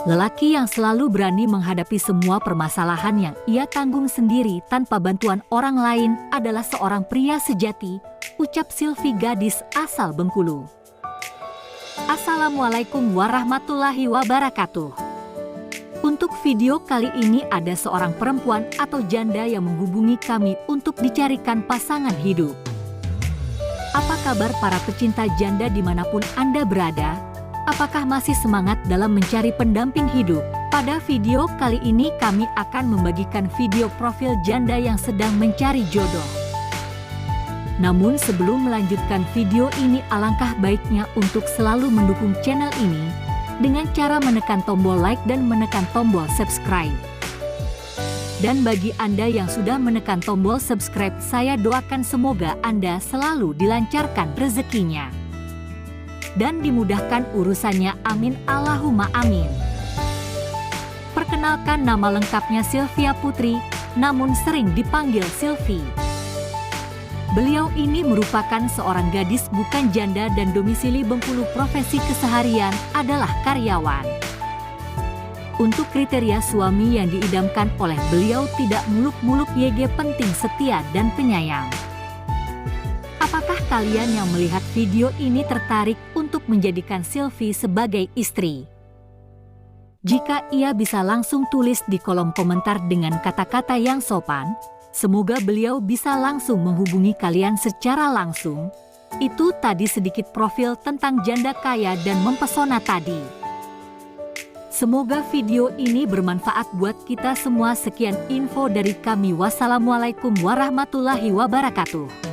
Lelaki yang selalu berani menghadapi semua permasalahan yang ia tanggung sendiri tanpa bantuan orang lain adalah seorang pria sejati, ucap Sylvie, gadis asal Bengkulu. Assalamualaikum warahmatullahi wabarakatuh. Untuk video kali ini ada seorang perempuan atau janda yang menghubungi kami untuk dicarikan pasangan hidup. Apa kabar para pecinta janda dimanapun Anda berada? Apakah masih semangat dalam mencari pendamping hidup? Pada video kali ini kami akan membagikan video profil janda yang sedang mencari jodoh. Namun sebelum melanjutkan video ini, alangkah baiknya untuk selalu mendukung channel ini dengan cara menekan tombol like dan menekan tombol subscribe. Dan bagi Anda yang sudah menekan tombol subscribe, saya doakan semoga Anda selalu dilancarkan rezekinya dan dimudahkan urusannya, amin Allahumma amin. Perkenalkan, nama lengkapnya Sylvia Putri, namun sering dipanggil Sylvie. Beliau ini merupakan seorang gadis bukan janda dan domisili Bengkulu. Profesi keseharian adalah karyawan. Untuk kriteria suami yang diidamkan oleh beliau, tidak muluk-muluk, YG, penting, setia dan penyayang. Apakah kalian yang melihat video ini tertarik untuk menjadikan Sylvie sebagai istri? Jika iya, bisa langsung tulis di kolom komentar dengan kata-kata yang sopan. Semoga beliau bisa langsung menghubungi kalian secara langsung. Itu tadi sedikit profil tentang janda kaya dan mempesona tadi. Semoga video ini bermanfaat buat kita semua. Sekian info dari kami. Wassalamualaikum warahmatullahi wabarakatuh.